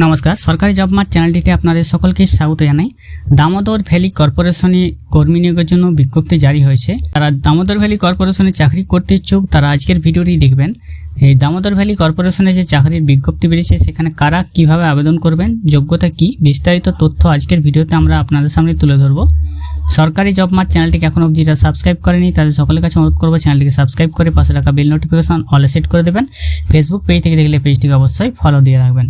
নমস্কার, সরকারি job mart চ্যানেলটিতে আপনাদের সকলকে স্বাগত জানাই। দামোদর ভ্যালি কর্পোরেশনে কর্মী নিয়োগের জন্য বিজ্ঞপ্তি জারি হয়েছে। যারা দামোদর ভ্যালি কর্পোরেশনে চাকরি করতে ইচ্ছুক তারা আজকের ভিডিওটি দেখবেন। এই দামোদর ভ্যালি কর্পোরেশনে যে চাকরির বিজ্ঞপ্তি বেরিয়েছে সেখানে কারা কিভাবে আবেদন করবেন, যোগ্যতা কি, বিস্তারিত তথ্য আজকের ভিডিওতে আমরা আপনাদের সামনে তুলে ধরব। সরকারি জব মার্ট চ্যানেলটিকে এখনও অবধি যারা সাবস্ক্রাইব করেনি তাদের সকলের কাছে অনুরোধ করবো চ্যানেলটিকে সাবস্ক্রাইব করে পাশে রাখা বেল নোটিফিকেশন অলে সেট করে দেবেন। ফেসবুক পেজ থেকে দেখলে পেজটিকে অবশ্যই ফলো দিয়ে রাখবেন।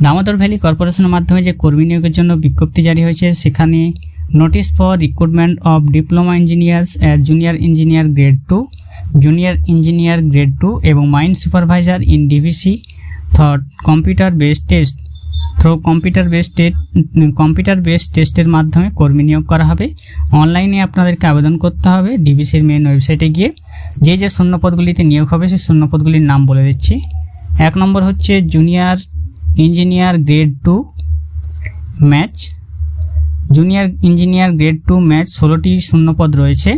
দামোদর ভ্যালি কর্পোরেশনের মাধ্যমে যে কর্মী নিয়োগের জন্য বিজ্ঞপ্তি জারি হয়েছে সেখানে notice for recruitment of diploma engineers junior engineer grade 2, junior engineer grade 2 এবং mine supervisor in DVC through computer based টেস্টের মাধ্যমে কর্মী নিয়োগ করা হবে। অনলাইনে আপনাদেরকে আবেদন করতে হবে ডিভিসির মেন ওয়েবসাইটে গিয়ে। যে শূন্যপদগুলিতে নিয়োগ হবে সেই শূন্যপদগুলির নাম বলে দিচ্ছি। 1 নম্বর হচ্ছে junior engineer grade 2 math. Junior engineer grade 2 math 16টি শূন্যপদ রয়েছে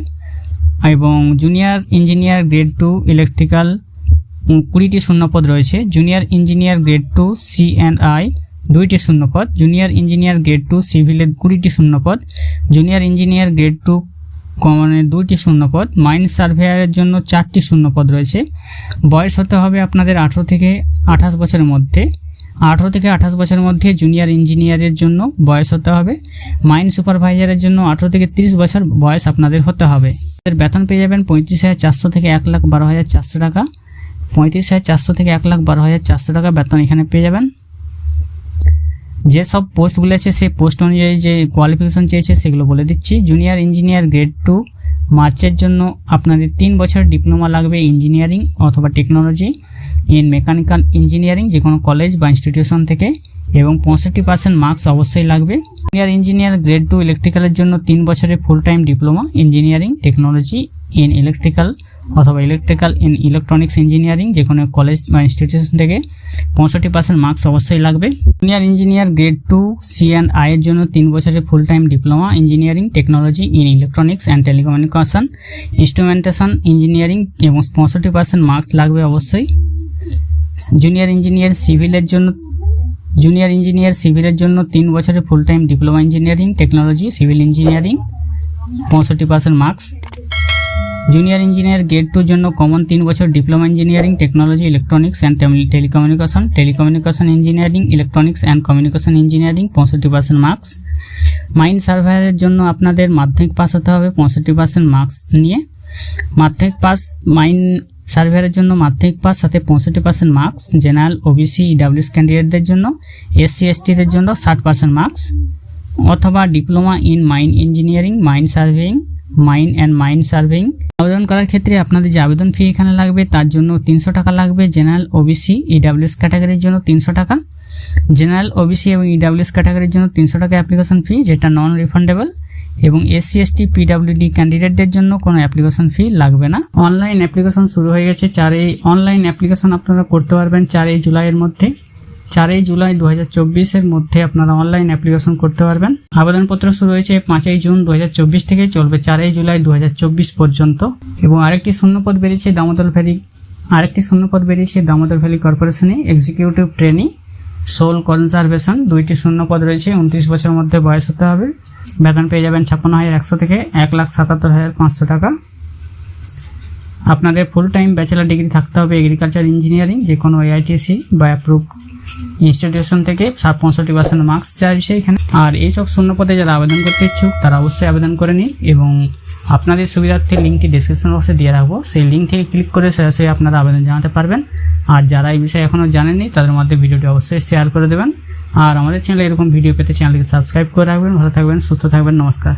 এবং জুনিয়র ইঞ্জিনিয়ার গ্রেড 2 ইলেকট্রিক্যাল 20টি শূন্যপদ রয়েছে। জুনিয়র ইঞ্জিনিয়ার গ্রেড 2 C&I 2টি শূন্যপদ। জুনিয়র ইঞ্জিনিয়ার গ্রেড 2 সিভিলের 20টি শূন্যপদ। জুনিয়র ইঞ্জিনিয়ার গ্রেড 2 কমনের 2টি শূন্যপদ। মাইন সার্ভেয়ারের জন্য 4টি শূন্যপদ রয়েছে। বয়স হতে হবে আপনাদের 18 থেকে 28 বছরের মধ্যে। 18 থেকে 28 বছরের মধ্যে জুনিয়র ইঞ্জিনিয়ারের জন্য বয়স হতে হবে। মাইন সুপারভাইজারের জন্য 18 থেকে 30 বছর বয়স আপনাদের হতে হবে। বেতন পেয়ে যাবেন 35,400 থেকে 1,12,400 টাকা। 35,400 থেকে 1,12,400 টাকা বেতন এখানে পেয়ে যাবেন। যেসব পোস্টগুলো আছে সেই পোস্ট অনুযায়ী যে কোয়ালিফিকেশন চেয়েছে সেগুলো বলে দিচ্ছি। জুনিয়র ইঞ্জিনিয়ার গ্রেড 2 মার্চের জন্য আপনাদের 3 বছর ডিপ্লোমা লাগবে ইঞ্জিনিয়ারিং অথবা টেকনোলজি ইন মেকানিক্যাল ইঞ্জিনিয়ারিং যে কোনো কলেজ বা ইনস্টিটিউশন থেকে, এবং 65% মার্কস অবশ্যই লাগবে। জুনিয়র ইঞ্জিনিয়ার গ্রেড 2 ইলেকট্রিক্যালের জন্য 3 বছরের full time diploma engineering technology in electrical অথবা ইলেকট্রিক্যাল ইন ইলেকট্রনিক্স ইঞ্জিনিয়ারিং যে কোনো কলেজ বা ইনস্টিটিউশন থেকে 65% মার্কস অবশ্যই লাগবে। জুনিয়র ইঞ্জিনিয়ার গ্রেড 2 C&I এর জন্য 3 বছরের full time diploma engineering technology in electronics and telecommunication instrumentation engineering এবং 65% মার্কস লাগবে অবশ্যই। জুনিয়র ইঞ্জিনিয়ার সিভিলের জন্য 3 বছরের full time diploma engineering technology civil engineering 65% marks. Junior engineer grade 2 জন্য কমন 3 বছর diploma engineering technology electronics and telecommunication engineering electronics and communication engineering 65% marks. Mine সার্ভেয়ারের জন্য আপনাদের মাধ্যমিক পাস হতে হবে 65% মার্কস নিয়ে। মাধ্যমিক পাস মাইন সার্ভেয়ারের জন্য মাধ্যমিক পাস সাথে 65% মার্কস। জেনারেল OBC EWS ক্যান্ডিডেটদের জন্য, SC STদের জন্য 60% মার্কস, অথবা diploma in mine engineering mine surveying. আবেদন করার ক্ষেত্রে আপনাদের যে আবেদন ফি এখানে লাগবে তার জন্য 300 টাকা লাগবে। জেনারেল OBC EWS ক্যাটাগরির জন্য 300 টাকা। জেনারেল OBC এবং EWS ক্যাটাগরির জন্য 300 টাকা অ্যাপ্লিকেশন ফি যেটা নন রিফান্ডেবল, এবং SC ST PWD ক্যান্ডিডেটদের জন্য কোনো অ্যাপ্লিকেশন ফি লাগবে না। অনলাইন অ্যাপ্লিকেশন শুরু হয়ে গেছে। অনলাইন অ্যাপ্লিকেশন আপনারা করতে পারবেন 4 জুলাইয়ের মধ্যে। 4 জুলাই 2024 মধ্যে আপনারা অনলাইন অ্যাপ্লিকেশন করতে পারবেন। আবেদনপত্র শুরু হয়েছে 5 জুন 2024 থেকে, চলবে 4 জুলাই 2024 পর্যন্ত। এবং আরেকটি শূন্যপদ বেরিয়েছে দামোদর ভ্যালি কর্পোরেশনে এক্সিকিউটিভ ট্রেনি সোল কনজারভেশন 2টি শূন্যপদ রয়েছে। 29 বছরের মধ্যে বয়স হতে হবে। বেতন পেয়ে যাবেন 56,100 থেকে 1,77,500 টাকা। আপনাদের ফুল টাইম ব্যাচেলার ডিগ্রি থাকতে হবে এগ্রিকালচার ইঞ্জিনিয়ারিং যে কোনো AITC বা অ্যাপ্রুভ ইনস্টিটিউশন থেকে। 65% মার্কস চাইছে এখানে। আর এইসব শূন্যপদে যারা আবেদন করতে ইচ্ছুক তারা অবশ্যই আবেদন করে নিন, এবং আপনাদের সুবিধার্থে লিঙ্কটি ডেসক্রিপশন বক্সে দিয়ে রাখবো। সেই লিঙ্ক থেকে ক্লিক করে সরাসরি আপনারা আবেদন জানাতে পারবেন। আর যারা এই বিষয়ে এখনও জানেননি তাদের মধ্যে ভিডিওটি অবশ্যই শেয়ার করে দেবেন। আর আমাদের চ্যানেলে এরকম ভিডিও পেতে চ্যানেলটিকে সাবস্ক্রাইব করে রাখবেন। ভালো থাকবেন, সুস্থ থাকবেন, নমস্কার।